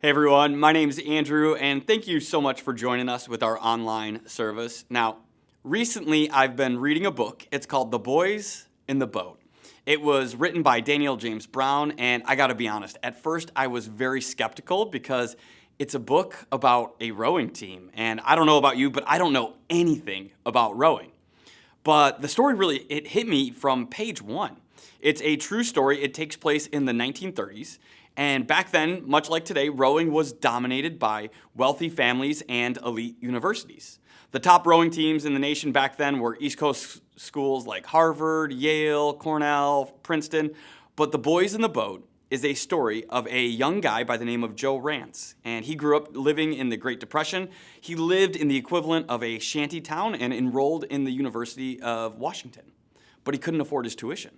Hey everyone, my name is Andrew, and thank you so much for joining us with our online service. Now, recently I've been reading a book. It's called The Boys in the Boat. It was written by Daniel James Brown, and I gotta be honest, at first I was very skeptical because it's a book about a rowing team, and I don't know about you, but I don't know anything about rowing. But the story it hit me from page one. It's a true story. It takes place in the 1930s. And back then, much like today, rowing was dominated by wealthy families and elite universities. The top rowing teams in the nation back then were East Coast schools like Harvard, Yale, Cornell, Princeton. But The Boys in the Boat is a story of a young guy by the name of Joe Rance. And he grew up living in the Great Depression. He lived in the equivalent of a shanty town and enrolled in the University of Washington. But he couldn't afford his tuition.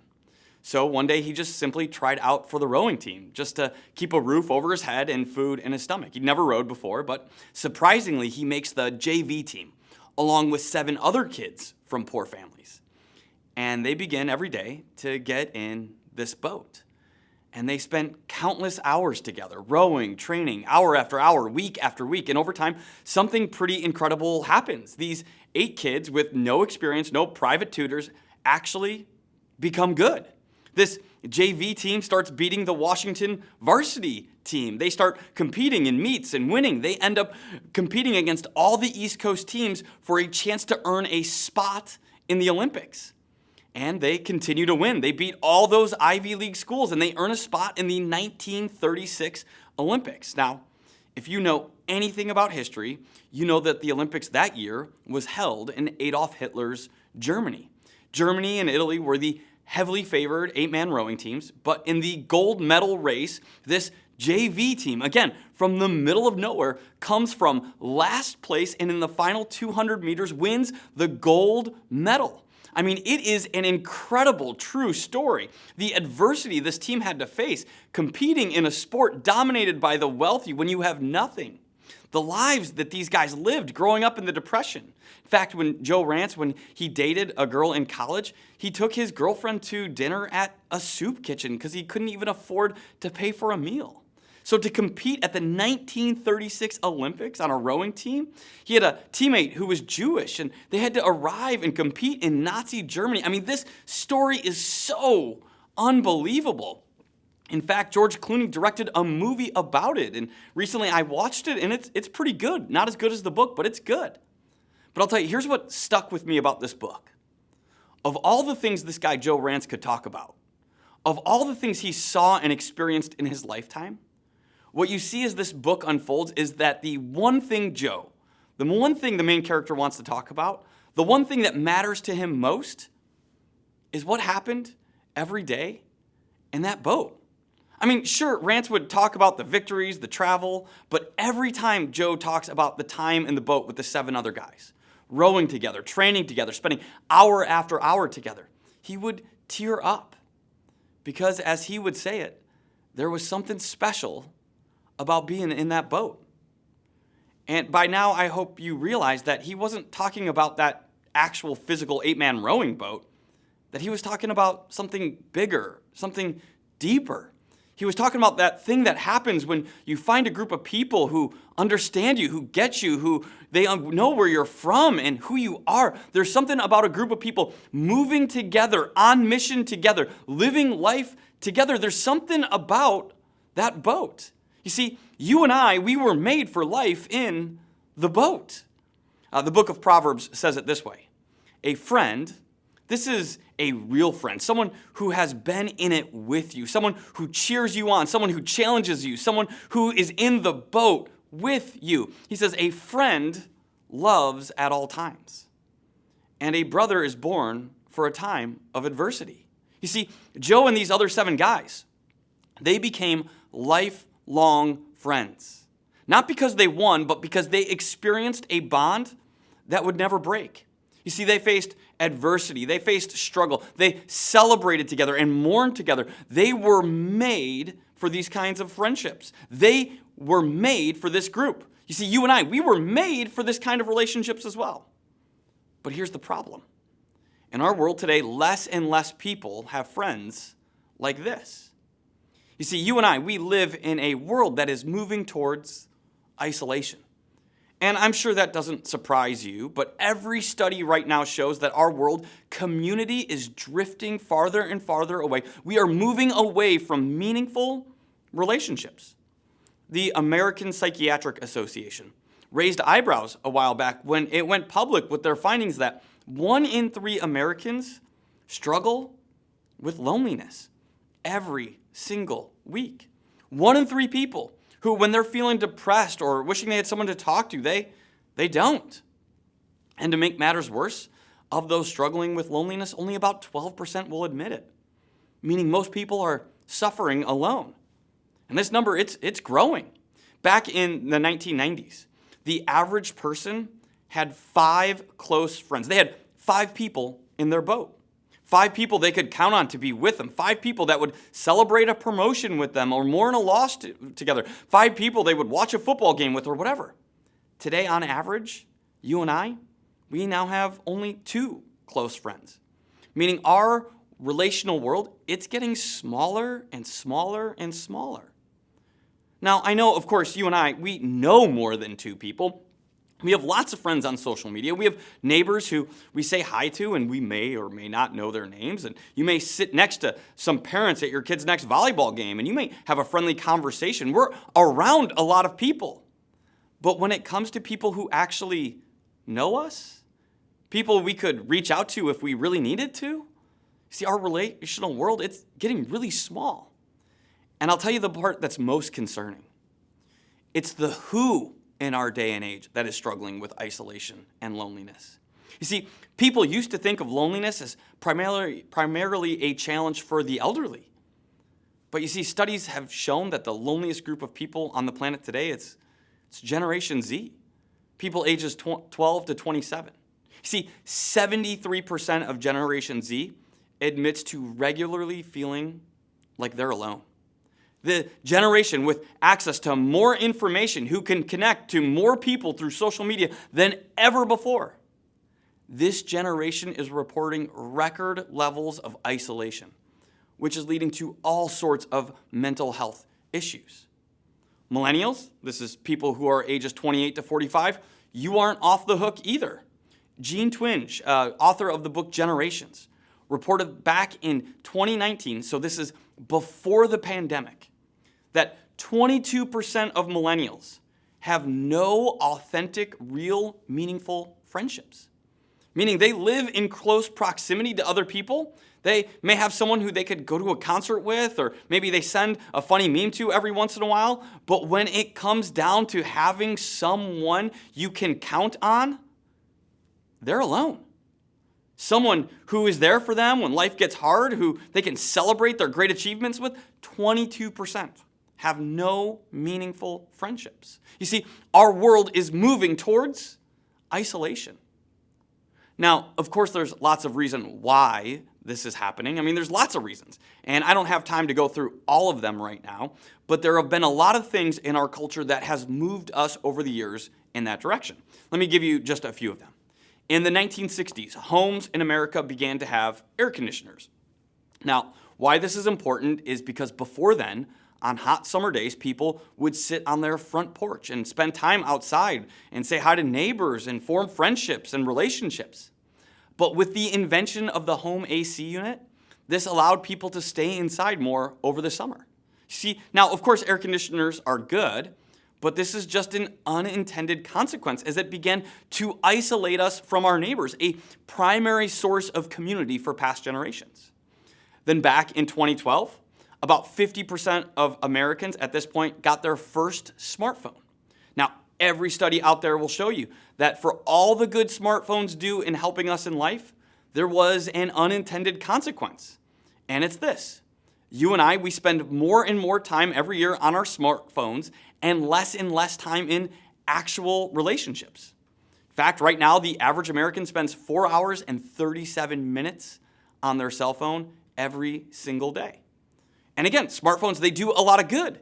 So one day he just simply tried out for the rowing team just to keep a roof over his head and food in his stomach. He'd never rowed before, but surprisingly he makes the JV team along with 7 other kids from poor families. And they begin every day to get in this boat. And they spent countless hours together, rowing, training, hour after hour, week after week. And over time, something pretty incredible happens. These 8 kids with no experience, no private tutors, actually become good. This JV team starts beating the Washington varsity team. They start competing in meets and winning. They end up competing against all the East Coast teams for a chance to earn a spot in the Olympics. And they continue to win. They beat all those Ivy League schools and they earn a spot in the 1936 Olympics. Now, if you know anything about history, you know that the Olympics that year was held in Adolf Hitler's Germany. Germany and Italy were the heavily favored 8-man rowing teams, but in the gold medal race, this JV team, again, from the middle of nowhere, comes from last place and in the final 200 meters wins the gold medal. I mean, it is an incredible, true story. The adversity this team had to face, competing in a sport dominated by the wealthy when you have nothing. The lives that these guys lived growing up in the Depression. In fact, when Joe Rance, when he dated a girl in college, he took his girlfriend to dinner at a soup kitchen because he couldn't even afford to pay for a meal. So to compete at the 1936 Olympics on a rowing team, he had a teammate who was Jewish, and they had to arrive and compete in Nazi Germany. I mean, this story is so unbelievable. In fact, George Clooney directed a movie about it, and recently I watched it, and it's pretty good. Not as good as the book, but it's good. But I'll tell you, here's what stuck with me about this book. Of all the things this guy Joe Rance could talk about, of all the things he saw and experienced in his lifetime, what you see as this book unfolds is that the one thing the main character wants to talk about, the one thing that matters to him most is what happened every day in that boat. I mean, sure, Rance would talk about the victories, the travel, but every time Joe talks about the time in the boat with the 7 other guys, rowing together, training together, spending hour after hour together, he would tear up because, as he would say it, there was something special about being in that boat. And by now, I hope you realize that he wasn't talking about that actual physical 8-man rowing boat, that he was talking about something bigger, something deeper. He was talking about that thing that happens when you find a group of people who understand you, who get you, who they know where you're from and who you are. There's something about a group of people moving together, on mission together, living life together. There's something about that boat. You see, you and I, we were made for life in the boat. The book of Proverbs says it this way. A friend, this is a real friend, someone who has been in it with you, someone who cheers you on, someone who challenges you, someone who is in the boat with you. He says, a friend loves at all times, and a brother is born for a time of adversity. You see, Joe and these other 7 guys, they became lifelong friends. Not because they won, but because they experienced a bond that would never break. You see, they faced adversity. They faced struggle. They celebrated together and mourned together. They were made for these kinds of friendships. They were made for this group. You see, you and I, we were made for this kind of relationships as well. But here's the problem. In our world today, less and less people have friends like this. You see, you and I, we live in a world that is moving towards isolation. And I'm sure that doesn't surprise you, but every study right now shows that our world, community is drifting farther and farther away. We are moving away from meaningful relationships. The American Psychiatric Association raised eyebrows a while back when it went public with their findings that 1 in 3 Americans struggle with loneliness every single week. 1 in 3 people who, when they're feeling depressed or wishing they had someone to talk to, they don't. And to make matters worse, of those struggling with loneliness, only about 12% will admit it, meaning most people are suffering alone. And this number, it's growing. Back in the 1990s, the average person had 5 close friends. They had 5 people in their boat. 5 people they could count on to be with them. 5 people that would celebrate a promotion with them or mourn a loss together. 5 people they would watch a football game with or whatever. Today, on average, you and I, we now have only 2 close friends. Meaning our relational world, it's getting smaller and smaller and smaller. Now, I know, of course, you and I, we know more than 2 people. We have lots of friends on social media. We have neighbors who we say hi to, and we may or may not know their names. And you may sit next to some parents at your kid's next volleyball game, and you may have a friendly conversation. We're around a lot of people. But when it comes to people who actually know us, people we could reach out to if we really needed to, see, our relational world, it's getting really small. And I'll tell you the part that's most concerning. It's the who in our day and age that is struggling with isolation and loneliness. You see, people used to think of loneliness as primarily a challenge for the elderly. But you see, studies have shown that the loneliest group of people on the planet today, it's Generation Z, people ages 12 to 27. You see, 73% of Generation Z admits to regularly feeling like they're alone. The generation with access to more information, who can connect to more people through social media than ever before. This generation is reporting record levels of isolation, which is leading to all sorts of mental health issues. Millennials, this is people who are ages 28 to 45, you aren't off the hook either. Gene Twenge, author of the book Generations, reported back in 2019, so this is before the pandemic, that 22% of millennials have no authentic, real, meaningful friendships. Meaning they live in close proximity to other people. They may have someone who they could go to a concert with, or maybe they send a funny meme to every once in a while. But when it comes down to having someone you can count on, they're alone. Someone who is there for them when life gets hard, who they can celebrate their great achievements with, 22% have no meaningful friendships. You see, our world is moving towards isolation. Now, of course, there's lots of reason why this is happening. I mean, there's lots of reasons, and I don't have time to go through all of them right now, but there have been a lot of things in our culture that has moved us over the years in that direction. Let me give you just a few of them. In the 1960s, homes in America began to have air conditioners. Now, why this is important is because before then, on hot summer days, people would sit on their front porch and spend time outside and say hi to neighbors and form friendships and relationships. But with the invention of the home AC unit, this allowed people to stay inside more over the summer. See, now, of course, air conditioners are good, but this is just an unintended consequence as it began to isolate us from our neighbors, a primary source of community for past generations. Then back in 2012, about 50% of Americans at this point got their first smartphone. Now, every study out there will show you that for all the good smartphones do in helping us in life, there was an unintended consequence. And it's this. You and I, we spend more and more time every year on our smartphones and less time in actual relationships. In fact, right now, the average American spends 4 hours and 37 minutes on their cell phone every single day. And again, smartphones, they do a lot of good,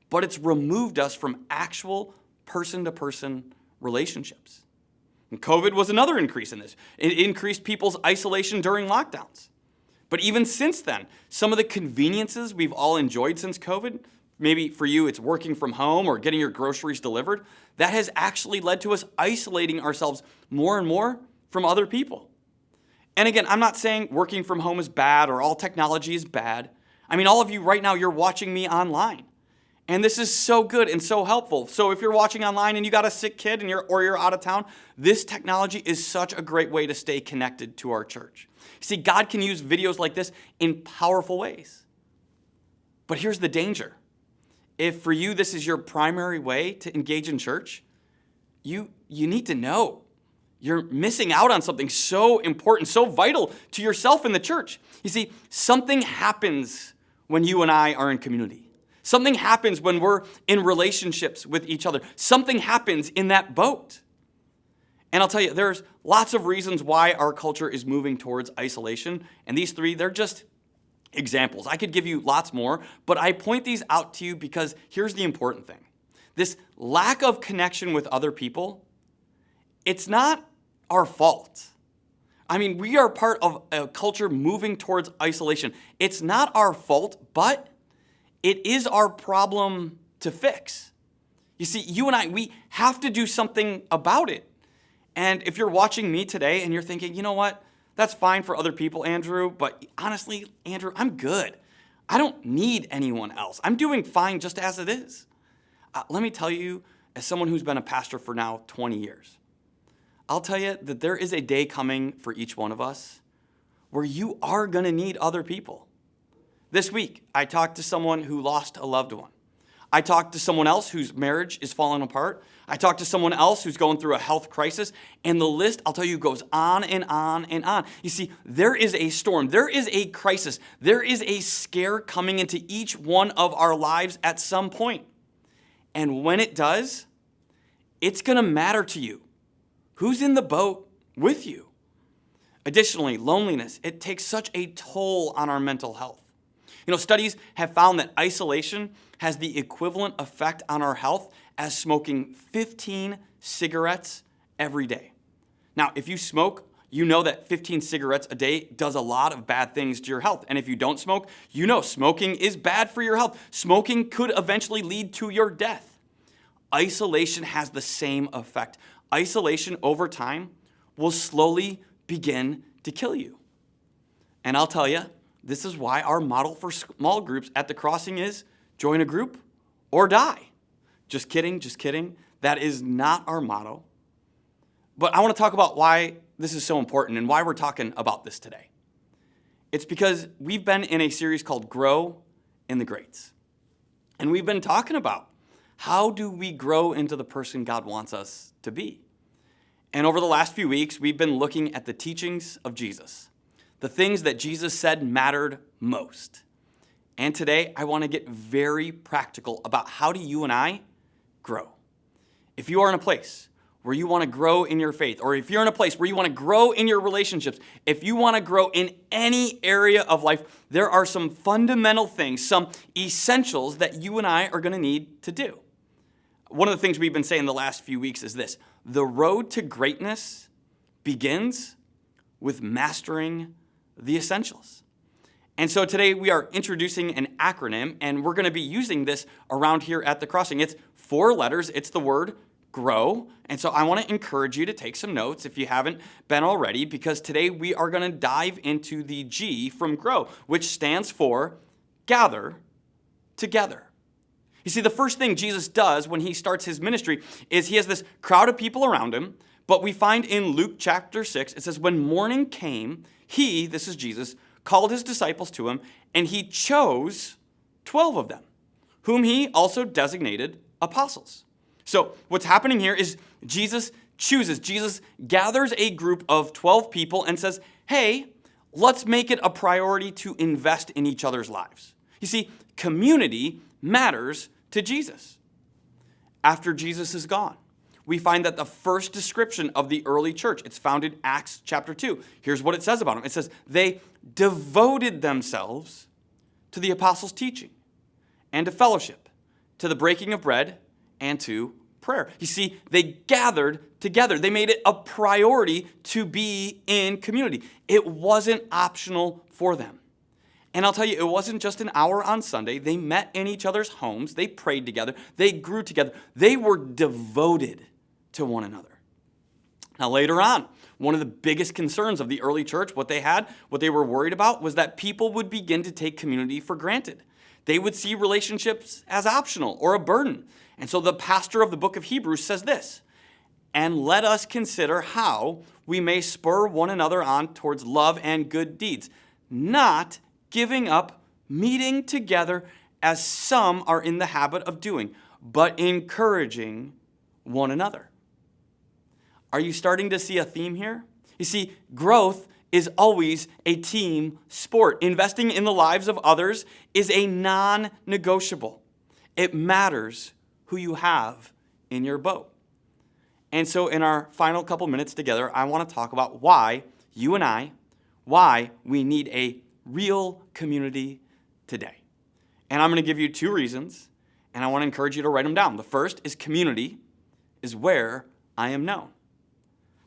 but it's removed us from actual person-to-person relationships. And COVID was another increase in this. It increased people's isolation during lockdowns. But even since then, some of the conveniences we've all enjoyed since COVID, maybe for you it's working from home or getting your groceries delivered, that has actually led to us isolating ourselves more and more from other people. And again, I'm not saying working from home is bad or all technology is bad. I mean, all of you right now, you're watching me online. And this is so good and so helpful. So if you're watching online and you got a sick kid and you're out of town, this technology is such a great way to stay connected to our church. See, God can use videos like this in powerful ways. But here's the danger. If for you this is your primary way to engage in church, you need to know you're missing out on something so important, so vital to yourself in the church. You see, something happens when you and I are in community. Something happens when we're in relationships with each other. Something happens in that boat. And I'll tell you, there's lots of reasons why our culture is moving towards isolation. And these three, they're just examples. I could give you lots more, but I point these out to you because here's the important thing. This lack of connection with other people, it's not our fault. I mean, we are part of a culture moving towards isolation. It's not our fault, but it is our problem to fix. You see, you and I, we have to do something about it. And if you're watching me today and you're thinking, you know what, that's fine for other people, Andrew, but honestly, Andrew, I'm good. I don't need anyone else. I'm doing fine just as it is. Let me tell you, as someone who's been a pastor for now 20 years, I'll tell you that there is a day coming for each one of us where you are going to need other people. This week, I talked to someone who lost a loved one. I talked to someone else whose marriage is falling apart. I talked to someone else who's going through a health crisis. And the list, I'll tell you, goes on and on and on. You see, there is a storm. There is a crisis. There is a scare coming into each one of our lives at some point. And when it does, it's going to matter to you. Who's in the boat with you? Additionally, loneliness, it takes such a toll on our mental health. You know, studies have found that isolation has the equivalent effect on our health as smoking 15 cigarettes every day. Now, if you smoke, you know that 15 cigarettes a day does a lot of bad things to your health. And if you don't smoke, you know smoking is bad for your health. Smoking could eventually lead to your death. Isolation has the same effect. Isolation over time will slowly begin to kill you. And I'll tell you, this is why our model for small groups at the Crossing is join a group or die. Just kidding, just kidding. That is not our motto. But I want to talk about why this is so important and why we're talking about this today. It's because we've been in a series called Grow in the Greats. And we've been talking about how do we grow into the person God wants us to be. And over the last few weeks, we've been looking at the teachings of Jesus. The things that Jesus said mattered most. And today, I want to get very practical about how do you and I grow. If you are in a place where you want to grow in your faith, or if you're in a place where you want to grow in your relationships, if you want to grow in any area of life, there are some fundamental things, some essentials that you and I are going to need to do. One of the things we've been saying the last few weeks is this: the road to greatness begins with mastering the essentials. And so today we are introducing an acronym, and we're going to be using this around here at the Crossing. It's 4 letters. It's the word grow. And so I want to encourage you to take some notes if you haven't been already, because today we are going to dive into the G from grow, which stands for gather together. You see, the first thing Jesus does when he starts his ministry is he has this crowd of people around him. But we find in Luke chapter 6, it says, when morning came, he, this is Jesus, called his disciples to him, and he chose 12 of them, whom he also designated apostles. So what's happening here is Jesus gathers a group of 12 people and says, hey, let's make it a priority to invest in each other's lives. You see, community matters to Jesus. After Jesus is gone, we find that the first description of the early church, it's found in Acts chapter 2. Here's what it says about them. It says, they devoted themselves to the apostles' teaching and to fellowship, to the breaking of bread, and to prayer. You see, they gathered together. They made it a priority to be in community. It wasn't optional for them. And I'll tell you, it wasn't just an hour on Sunday. They met in each other's homes. They prayed together. They grew together. They were devoted to one another. Now, later on, one of the biggest concerns of the early church, what they were worried about, was that people would begin to take community for granted. They would see relationships as optional or a burden. And so the pastor of the book of Hebrews says this, "And let us consider how we may spur one another on towards love and good deeds, not giving up meeting together as some are in the habit of doing, but encouraging one another." Are you starting to see a theme here? You see, growth is always a team sport. Investing in the lives of others is a non-negotiable. It matters who you have in your boat. And so in our final couple minutes together, I want to talk about why you and I, why we need a real community today. And I'm going to give you 2 reasons, and I want to encourage you to write them down. The first is community is where I am known.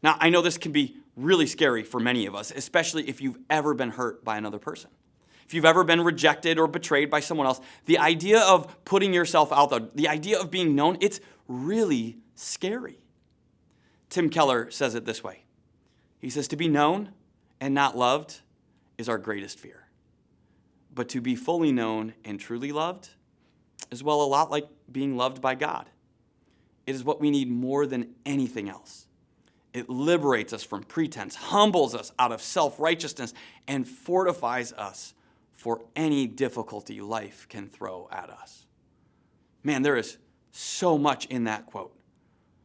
Now, I know this can be really scary for many of us, especially if you've ever been hurt by another person. If you've ever been rejected or betrayed by someone else, the idea of putting yourself out there, the idea of being known, it's really scary. Tim Keller says it this way. He says, "To be known and not loved is our greatest fear. But to be fully known and truly loved is, well, a lot like being loved by God. It is what we need more than anything else. It liberates us from pretense, humbles us out of self-righteousness, and fortifies us for any difficulty life can throw at us." Man, there is so much in that quote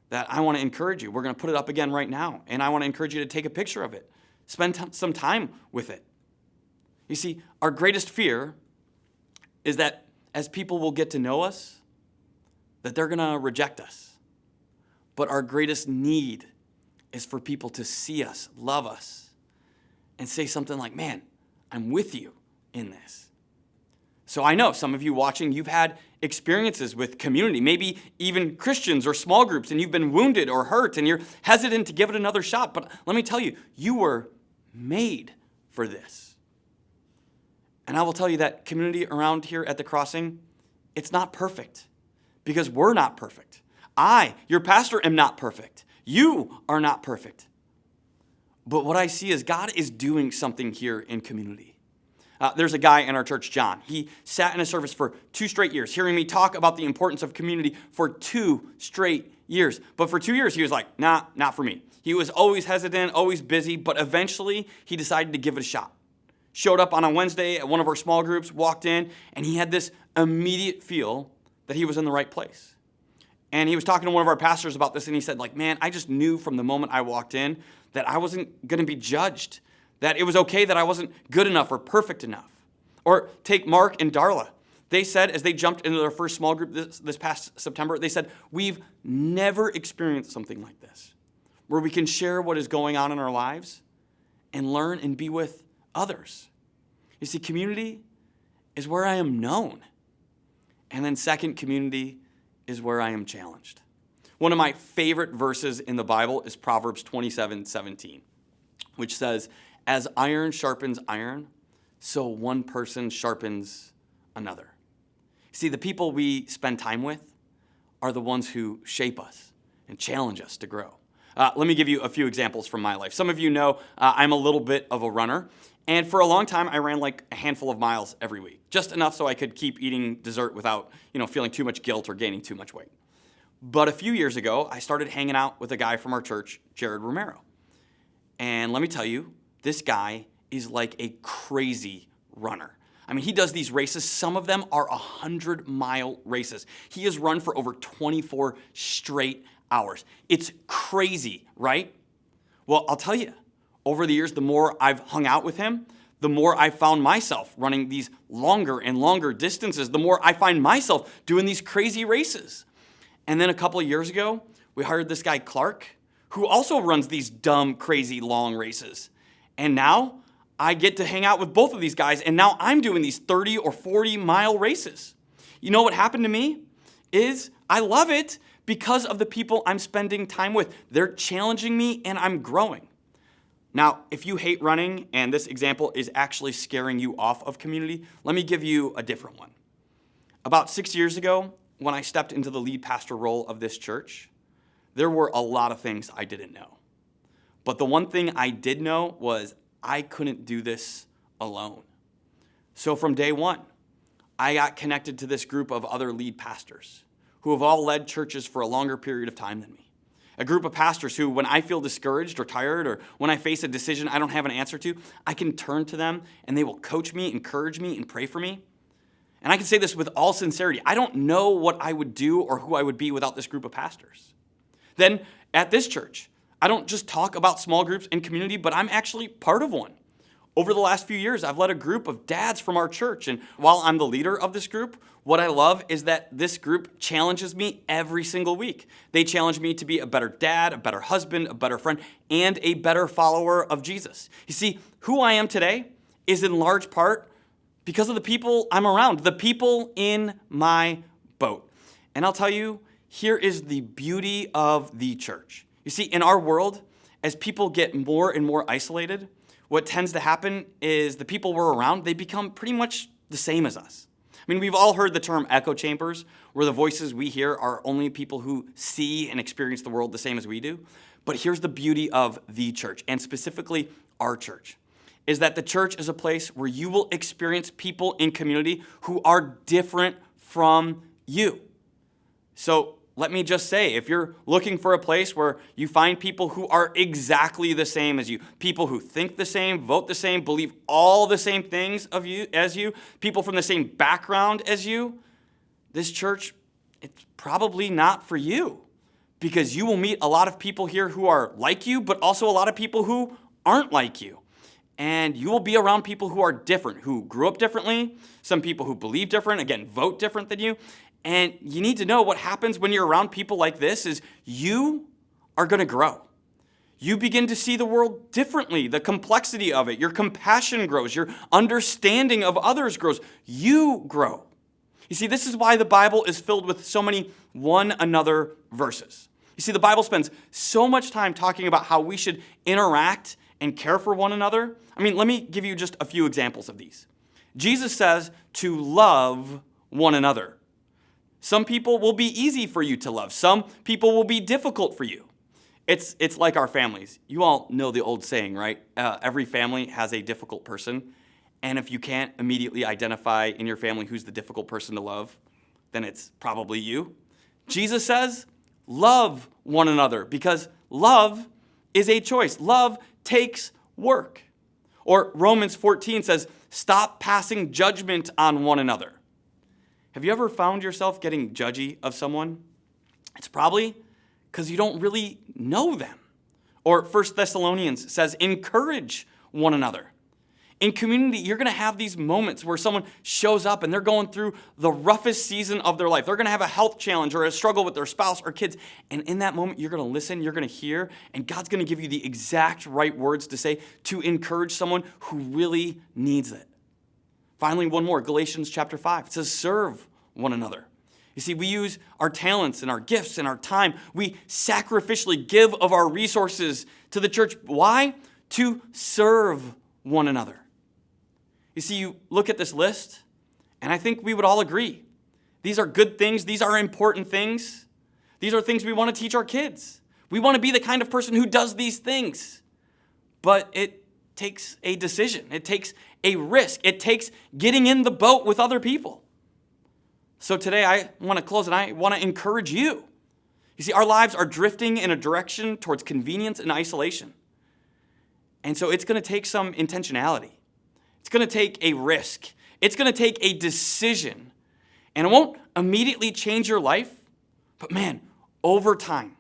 that I want to encourage you. We're going to put it up again right now, and I want to encourage you to take a picture of it. Spend some time with it. You see, our greatest fear is that as people will get to know us, that they're going to reject us. But our greatest need is for people to see us, love us, and say something like, "Man, I'm with you in this." So I know some of you watching, you've had experiences with community, maybe even Christians or small groups, and you've been wounded or hurt, and you're hesitant to give it another shot. But let me tell you, you were made for this. And I will tell you that community around here at the Crossing, it's not perfect because we're not perfect. I, your pastor, am not perfect. You are not perfect. But what I see is God is doing something here in community. There's a guy in our church, John. He sat in a service for 2 straight years, hearing me talk about the importance of community for 2 straight years. But for 2 years, he was like, "Nah, not for me." He was always hesitant, always busy, but eventually he decided to give it a shot. Showed up on a Wednesday at one of our small groups, walked in, and he had this immediate feel that he was in the right place. And he was talking to one of our pastors about this, and he said, "Man, I just knew from the moment I walked in that I wasn't going to be judged, that it was okay that I wasn't good enough or perfect enough." Or take Mark and Darla. They said, as they jumped into their first small group this past September, they said, "We've never experienced something like this, where we can share what is going on in our lives and learn and be with others." You see, community is where I am known. And then second, community is where I am challenged. One of my favorite verses in the Bible is Proverbs 27:17, which says, "As iron sharpens iron, so one person sharpens another." See, the people we spend time with are the ones who shape us and challenge us to grow. Let me give you a few examples from my life. Some of you know I'm a little bit of a runner. And for a long time, I ran like a handful of miles every week, just enough so I could keep eating dessert without, feeling too much guilt or gaining too much weight. But a few years ago, I started hanging out with a guy from our church, Jared Romero. And let me tell you, this guy is like a crazy runner. I mean, he does these races. Some of them are 100-mile races. He has run for over 24 straight hours. It's crazy, right? Well, I'll tell you, over the years, the more I've hung out with him, the more I found myself running these longer and longer distances, the more I find myself doing these crazy races. And then a couple of years ago, we hired this guy, Clark, who also runs these dumb, crazy, long races. And now I get to hang out with both of these guys, and now I'm doing these 30 or 40-mile races. You know what happened to me is I love it because of the people I'm spending time with. They're challenging me and I'm growing. Now, if you hate running and this example is actually scaring you off of community, let me give you a different one. About 6 years ago, when I stepped into the lead pastor role of this church, there were a lot of things I didn't know. But the one thing I did know was I couldn't do this alone. So from day one, I got connected to this group of other lead pastors who have all led churches for a longer period of time than me. A group of pastors who, when I feel discouraged or tired, or when I face a decision I don't have an answer to, I can turn to them and they will coach me, encourage me, and pray for me. And I can say this with all sincerity. I don't know what I would do or who I would be without this group of pastors. Then at this church, I don't just talk about small groups and community, but I'm actually part of one. Over the last few years, I've led a group of dads from our church, and while I'm the leader of this group, what I love is that this group challenges me every single week. They challenge me to be a better dad, a better husband, a better friend, and a better follower of Jesus. You see, who I am today is in large part because of the people I'm around, the people in my boat. And I'll tell you, here is the beauty of the church. You see, in our world, as people get more and more isolated, what tends to happen is the people we're around, they become pretty much the same as us. I mean, we've all heard the term echo chambers, where the voices we hear are only people who see and experience the world the same as we do. But here's the beauty of the church, and specifically our church, is that the church is a place where you will experience people in community who are different from you. So let me just say, if you're looking for a place where you find people who are exactly the same as you, people who think the same, vote the same, believe all the same things as you, people from the same background as you, this church, it's probably not for you, because you will meet a lot of people here who are like you, but also a lot of people who aren't like you. And you will be around people who are different, who grew up differently, some people who believe different, again, vote different than you. And you need to know what happens when you're around people like this is you are going to grow. You begin to see the world differently, the complexity of it. Your compassion grows. Your understanding of others grows. You grow. You see, this is why the Bible is filled with so many one another verses. You see, the Bible spends so much time talking about how we should interact and care for one another. I mean, let me give you just a few examples of these. Jesus says to love one another. Some people will be easy for you to love. Some people will be difficult for you. It's like our families. You all know the old saying, right? Every family has a difficult person. And if you can't immediately identify in your family who's the difficult person to love, then it's probably you. Jesus says, love one another, because love is a choice. Love takes work. Or Romans 14 says, stop passing judgment on one another. Have you ever found yourself getting judgy of someone? It's probably because you don't really know them. Or 1 Thessalonians says, encourage one another. In community, you're going to have these moments where someone shows up and they're going through the roughest season of their life. They're going to have a health challenge or a struggle with their spouse or kids. And in that moment, you're going to listen, you're going to hear, and God's going to give you the exact right words to say to encourage someone who really needs it. Finally, one more, Galatians chapter 5. It says, serve one another. You see, we use our talents and our gifts and our time. We sacrificially give of our resources to the church. Why? To serve one another. You see, you look at this list, and I think we would all agree. These are good things. These are important things. These are things we want to teach our kids. We want to be the kind of person who does these things. But it takes a decision. It takes a risk. It takes getting in the boat with other people. So today I want to close and I want to encourage you. You see, our lives are drifting in a direction towards convenience and isolation. And so it's going to take some intentionality. It's going to take a risk. It's going to take a decision. And it won't immediately change your life. But man, over time,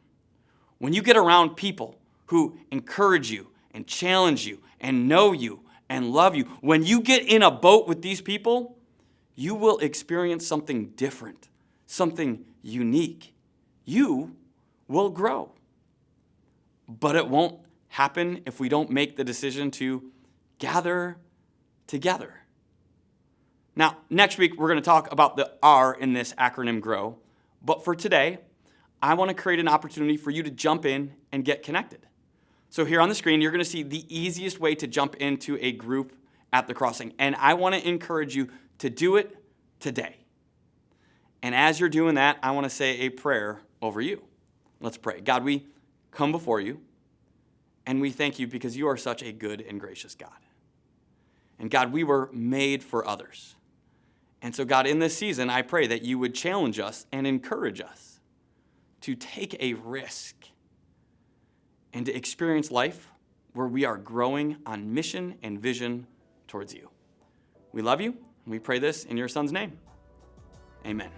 when you get around people who encourage you and challenge you and know you and love you, when you get in a boat with these people, you will experience something different, something unique. You will grow. But it won't happen if we don't make the decision to gather together. Now, next week, we're going to talk about the R in this acronym GROW. But for today, I want to create an opportunity for you to jump in and get connected. So here on the screen, you're going to see the easiest way to jump into a group at the crossing. And I want to encourage you to do it today. And as you're doing that, I want to say a prayer over you. Let's pray. God, we come before you, and we thank you because you are such a good and gracious God. And God, we were made for others. And so God, in this season, I pray that you would challenge us and encourage us to take a risk and to experience life where we are growing on mission and vision towards you. We love you, and we pray this in your Son's name. Amen.